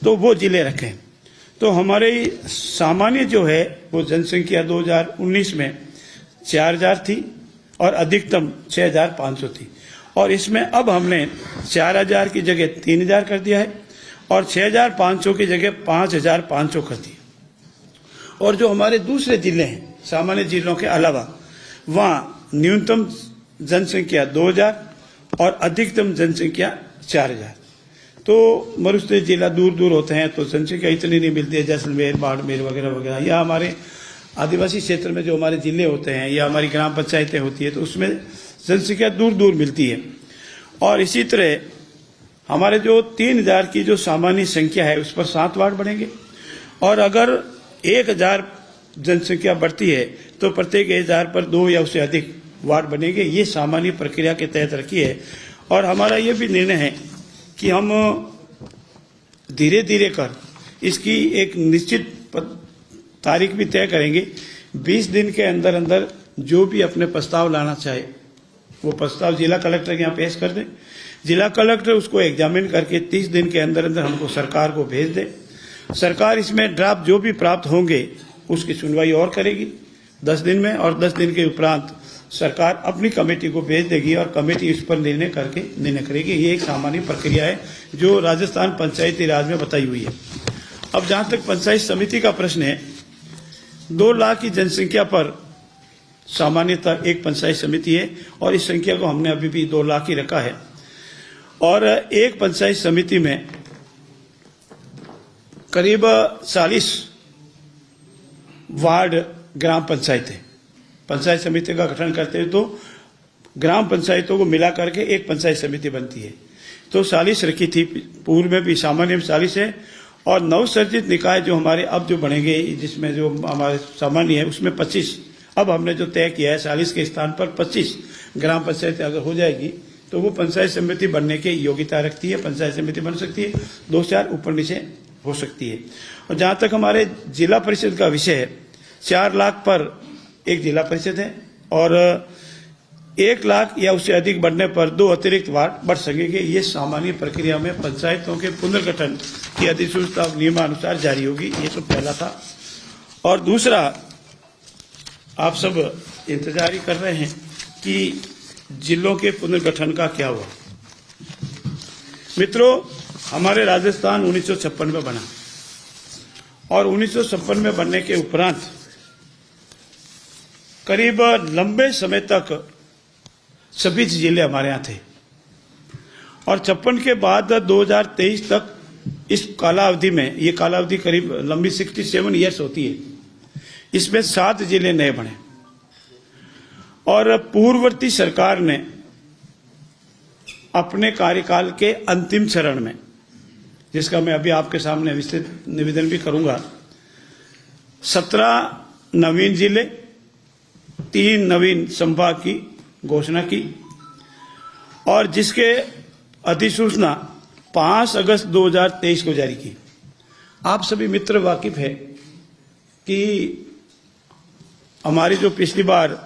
तो वो जिले रखें। तो हमारे सामान्य जो है वो जनसंख्या 2019 में 4000 थी और अधिकतम 6500 थी, और इसमें अब हमने 4000 की जगह 3000 कर दिया है और 6500 की जगह 5500 कर दिया। और जो हमारे दूसरे जिले हैं सामान्य जिलों के अलावा, वहाँ न्यूनतम जनसंख्या 2000 और अधिकतम जनसंख्या 4000। तो मरुस्थलीय जिला दूर दूर होते हैं तो जनसंख्या इतनी नहीं मिलती है, जैसलमेर, बाड़मेर वगैरह वगैरह, या हमारे आदिवासी क्षेत्र में जो हमारे जिले होते हैं या हमारी ग्राम पंचायतें होती है तो उसमें जनसंख्या दूर दूर मिलती है। और इसी तरह हमारे जो 3000 की जो सामान्य संख्या है उस पर 7 वार्ड बनेंगे, और अगर 1000 जनसंख्या बढ़ती है तो प्रत्येक 1000 पर 2 या उससे अधिक वार्ड बनेंगे। ये सामान्य प्रक्रिया के तहत रखी है। और हमारा ये भी निर्णय है कि हम धीरे धीरे कर इसकी एक निश्चित तारीख भी तय करेंगे। 20 दिन के अंदर अंदर जो भी अपने प्रस्ताव लाना चाहे वो प्रस्ताव जिला कलेक्टर के यहाँ पेश कर दे। जिला कलेक्टर उसको एग्जामिन करके 30 दिन के अंदर अंदर हमको सरकार को भेज दे। सरकार इसमें ड्राफ्ट जो भी प्राप्त होंगे उसकी सुनवाई और करेगी 10 दिन में, और 10 दिन के उपरांत सरकार अपनी कमेटी को भेज देगी और कमेटी इस पर निर्णय करेगी। ये एक सामान्य प्रक्रिया है जो राजस्थान पंचायती राज में बताई हुई है। अब जहां तक पंचायत समिति का प्रश्न है, 2 लाख की जनसंख्या पर सामान्यतः एक पंचायत समिति है और इस संख्या को हमने अभी भी 2 लाख ही रखा है। और एक पंचायत समिति में करीब 40 वार्ड ग्राम पंचायतें पंचायत समिति का गठन करते हैं, तो ग्राम पंचायतों को मिला करके एक पंचायत समिति बनती है। तो 40 रखी थी, पूर्व में भी सामान्य में 40 है, और नवसर्जित निकाय जो हमारे अब जो बनेंगे जिसमें जो हमारे सामान्य है उसमें 25, अब हमने जो तय किया है 40 के स्थान पर 25 ग्राम पंचायत अगर हो जाएगी तो वो पंचायत समिति बनने की योग्यता रखती है, पंचायत समिति बन सकती है, 2-4 ऊपर नीचे हो सकती है। और जहां तक हमारे जिला परिषद का विषय है, 4 लाख पर एक जिला परिषद है और 1 लाख या उससे अधिक बढ़ने पर 2 अतिरिक्त वार्ड बढ़ सकेंगे। ये सामान्य प्रक्रिया में पंचायतों के पुनर्गठन की अधिसूचना नियमानुसार जारी होगी। ये तो पहला था। और दूसरा, आप सब इंतजार ही कर रहे हैं कि जिलों के पुनर्गठन का क्या हुआ। मित्रों, हमारे राजस्थान 1956 में बना और 1956 में बनने के उपरांत करीब लंबे समय तक सभी जिले हमारे यहाँ थे, और 56 के बाद 2023 तक इस कालावधि में, ये कालावधि करीब लंबी 67 ईयर्स होती है, इसमें 7 जिले नए बने। और पूर्ववर्ती सरकार ने अपने कार्यकाल के अंतिम चरण में, जिसका मैं अभी आपके सामने विस्तृत निवेदन भी करूंगा, 17 नवीन जिले, 3 नवीन संभाग की घोषणा की, और जिसके अधिसूचना 5 अगस्त 2023 को जारी की। आप सभी मित्र वाकिफ है कि हमारी जो पिछली बार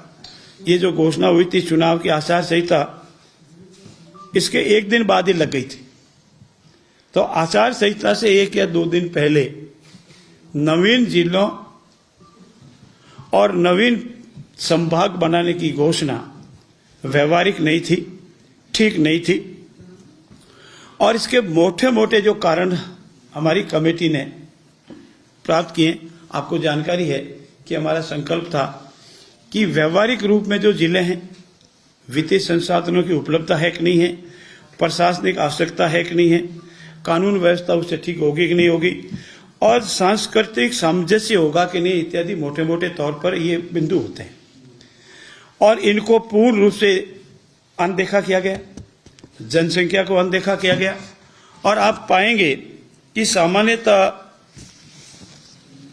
ये जो घोषणा हुई थी चुनाव की आचार संहिता, इसके 1 दिन बाद ही लग गई थी। तो आचार संहिता से 1 या 2 दिन पहले नवीन जिलों और नवीन संभाग बनाने की घोषणा व्यवहारिक नहीं थी, ठीक नहीं थी। और इसके मोटे मोटे जो कारण हमारी कमेटी ने प्राप्त किए, आपको जानकारी है कि हमारा संकल्प था कि व्यवहारिक रूप में जो जिले हैं, वित्तीय संसाधनों की उपलब्धता है कि नहीं है, प्रशासनिक आवश्यकता है कि नहीं है, कानून व्यवस्था उससे ठीक होगी कि नहीं होगी, और सांस्कृतिक सामंजस्य होगा कि नहीं, इत्यादि मोटे मोटे तौर पर ये बिंदु होते हैं। और इनको पूर्ण रूप से अनदेखा किया गया, जनसंख्या को अनदेखा किया गया। और आप पाएंगे कि सामान्यतः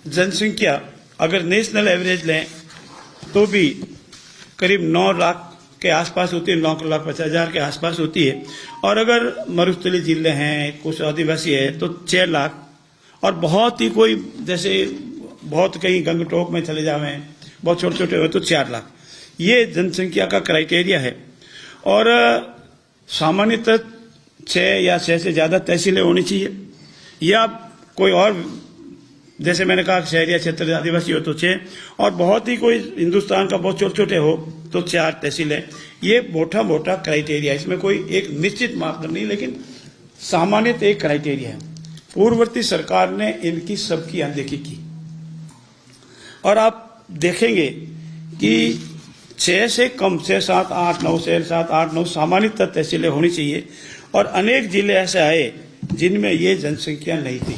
जनसंख्या अगर नेशनल एवरेज लें तो भी करीब 9 लाख के आसपास होती है, 9,50,000 के आसपास होती है। और अगर मरुस्थलीय जिले हैं, कुछ आदिवासी है तो 6 लाख, और बहुत ही कोई जैसे बहुत कहीं गंगटोक में चले जावे, बहुत छोटे छोटे हुए तो 4 लाख। ये जनसंख्या का क्राइटेरिया है। और सामान्यतः 6 या 6 से ज्यादा तहसीलें होनी चाहिए, या कोई और जैसे मैंने कहा शहरी क्षेत्र आदिवासी हो तो 6 और बहुत ही कोई हिंदुस्तान का बहुत छोटे छोटे हो तो 4 तहसीलें। ये मोटा मोटा क्राइटेरिया, इसमें कोई एक निश्चित मापदंड नहीं, लेकिन सामान्यतः एक क्राइटेरिया है। पूर्ववर्ती सरकार ने इनकी सबकी अनदेखी की और आप देखेंगे कि 6 से कम 6, 7, 8, 9 6, 7, 8, 9 सामान्यतः तहसीलें होनी चाहिए और अनेक जिले ऐसे आए जिनमें ये जनसंख्या नहीं थी।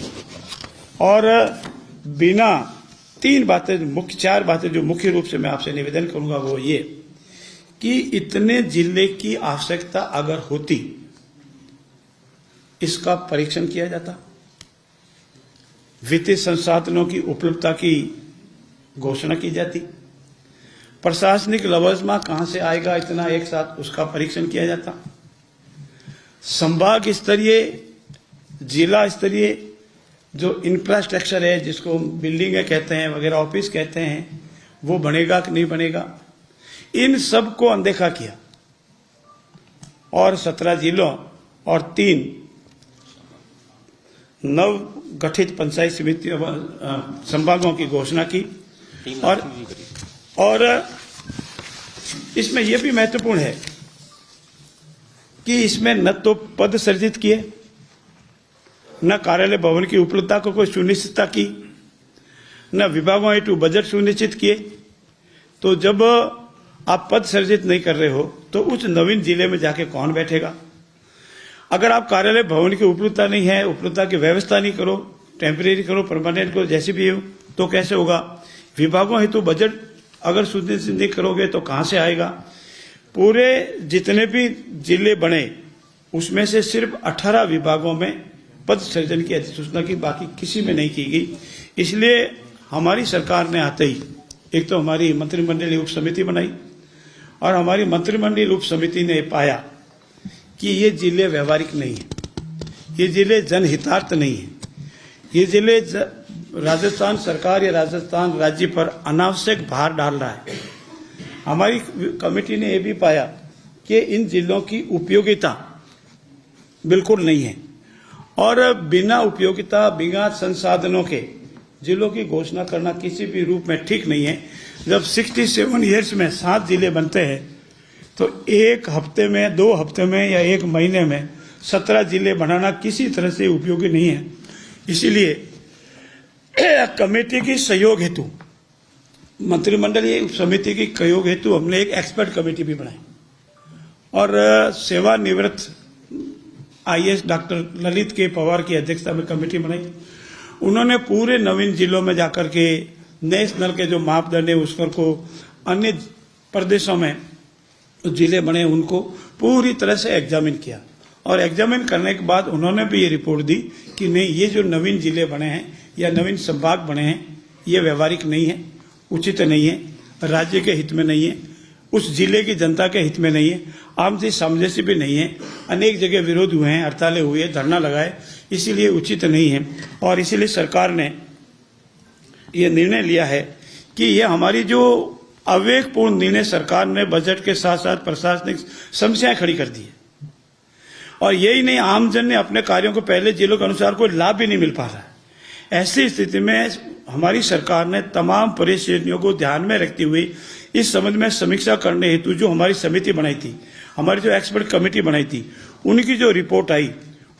और बिना 4 बातें जो मुख्य रूप से मैं आपसे निवेदन करूंगा वो ये कि इतने जिले की आवश्यकता अगर होती इसका परीक्षण किया जाता, वित्तीय संसाधनों की उपलब्धता की घोषणा की जाती, प्रशासनिक लवाजमा कहां से आएगा इतना एक साथ उसका परीक्षण किया जाता, संभाग स्तरीय जिला स्तरीय जो इंफ्रास्ट्रक्चर है जिसको बिल्डिंगें कहते हैं वगैरह ऑफिस कहते हैं वो बनेगा कि नहीं बनेगा, इन सब को अनदेखा किया और 17 जिलों और 3 नव गठित पंचायत समिति संभागों की घोषणा की। और इसमें यह भी महत्वपूर्ण है कि इसमें न तो पद सृजित किए, न कार्यालय भवन की उपलब्धता को कोई सुनिश्चितता की, न विभागों हेतु बजट सुनिश्चित किए। तो जब आप पद सृजित नहीं कर रहे हो तो उस नवीन जिले में जाके कौन बैठेगा? अगर आप कार्यालय भवन की उपलब्धता नहीं है, उपलब्धता की व्यवस्था नहीं करो, टेम्परेरी करो, परमानेंट करो, जैसे भी हो तो कैसे होगा? विभागों हेतु बजट अगर सुनिश्चित नहीं करोगे तो कहां से आएगा? पूरे जितने भी जिले बने उसमें से सिर्फ 18 विभागों में पद सृजन की अधिसूचना की, बाकी किसी में नहीं की गई। इसलिए हमारी सरकार ने आते ही एक तो हमारी मंत्रिमंडलीय उप समिति बनाई और हमारी मंत्रिमंडलीय उप समिति ने पाया कि ये जिले व्यवहारिक नहीं है, ये जिले जनहितार्थ नहीं है, ये जिले राजस्थान सरकार या राजस्थान राज्य पर अनावश्यक भार डाल रहा है। हमारी कमेटी ने यह भी पाया कि इन जिलों की उपयोगिता बिल्कुल नहीं है और बिना उपयोगिता बिना संसाधनों के जिलों की घोषणा करना किसी भी रूप में ठीक नहीं है। जब 67 ईयर्स में 7 जिले बनते हैं तो एक हफ्ते में, 2 हफ्ते में या 1 महीने में 17 जिले बनाना किसी तरह से उपयोगी नहीं है। इसीलिए कमेटी की सहयोग हेतु, मंत्रिमंडलीय समिति की सहयोग हेतु हमने एक एक्सपर्ट कमेटी भी बनाई और सेवानिवृत्त IAS डॉक्टर ललित के पवार की अध्यक्षता में कमेटी बनाई। उन्होंने पूरे नवीन जिलों में जाकर के नेशनल के जो मापदंड है उसको अन्य प्रदेशों में जिले बने उनको पूरी तरह से एग्जामिन किया और एग्जामिन करने के बाद उन्होंने भी ये रिपोर्ट दी कि नहीं, ये जो नवीन जिले बने हैं या नवीन संभाग बने हैं ये व्यवहारिक नहीं है, उचित नहीं है, राज्य के हित में नहीं है, उस जिले की जनता के हित में नहीं है, आमसी सामंजस्य भी नहीं है। अनेक जगह विरोध हुए हैं, हड़तालें हुई है, धरना लगाए, इसीलिए उचित नहीं है। और इसीलिए सरकार ने ये निर्णय लिया है कि ये हमारी जो अविवेकपूर्ण निर्णय सरकार ने बजट के साथ साथ प्रशासनिक समस्याएं खड़ी कर दी है और यही नहीं, आमजन ने अपने कार्यों को पहले जिलों के अनुसार कोई लाभ भी नहीं मिल पा रहा है। ऐसी स्थिति में हमारी सरकार ने तमाम परेशानियों को ध्यान में रखते हुए इस संबंध में समीक्षा करने हेतु जो हमारी समिति बनाई थी, हमारी जो एक्सपर्ट कमेटी बनाई थी, उनकी जो रिपोर्ट आई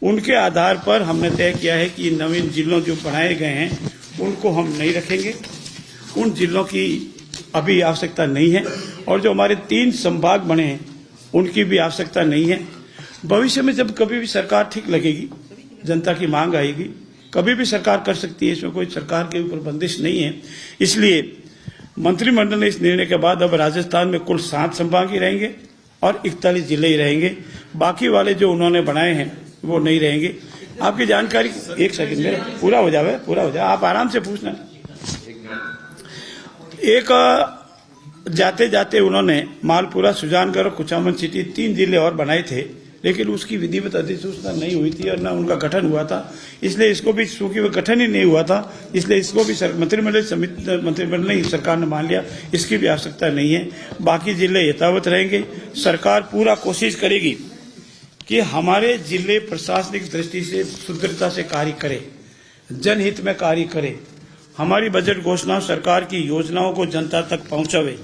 उनके आधार पर हमने तय किया है कि नवीन जिलों जो बनाए गए हैं उनको हम नहीं रखेंगे, उन जिलों की अभी आवश्यकता नहीं है और जो हमारे 3 संभाग बने हैं उनकी भी आवश्यकता नहीं है। भविष्य में जब कभी भी सरकार ठीक लगेगी, जनता की मांग आएगी, कभी भी सरकार कर सकती है, इसमें कोई सरकार के ऊपर बंदिश नहीं है। इसलिए मंत्रिमंडल ने इस निर्णय के बाद अब राजस्थान में कुल 7 संभाग ही रहेंगे और 41 जिले ही रहेंगे, बाकी वाले जो उन्होंने बनाए हैं वो नहीं रहेंगे। आपकी जानकारी, एक सेकंड मेरा पूरा हो जाए, आप आराम से पूछना। एक जाते जाते उन्होंने मालपुरा, सुजानगढ़ और कुचामन सिटी 3 जिले और बनाए थे, लेकिन उसकी विधिवत अधिसूचना नहीं हुई थी और न उनका गठन हुआ था, इसलिए इसको भी, चूंकि वो गठन ही नहीं हुआ था इसलिए इसको भी मंत्रिमंडल ने सरकार ने मान लिया, इसकी भी आवश्यकता नहीं है। बाकी जिले यथावत रहेंगे। सरकार पूरा कोशिश करेगी कि हमारे जिले प्रशासनिक दृष्टि से सुदृढ़ता से कार्य करे। जनहित में कार्य करे, हमारी बजट घोषणाओं सरकार की योजनाओं को जनता तक पहुंचावे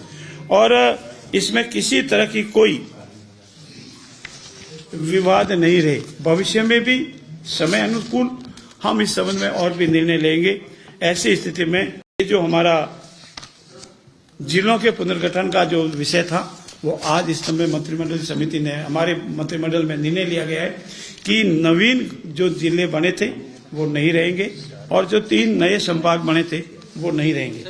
और इसमें किसी तरह की कोई विवाद नहीं रहे। भविष्य में भी समय अनुकूल हम इस संबंध में और भी निर्णय लेंगे। ऐसी स्थिति में ये जो हमारा जिलों के पुनर्गठन का जो विषय था वो आज इस समय मंत्रिमंडल समिति ने, हमारे मंत्रिमंडल में निर्णय लिया गया है कि नवीन जो जिले बने थे वो नहीं रहेंगे और जो 3 नए संभाग बने थे वो नहीं रहेंगे।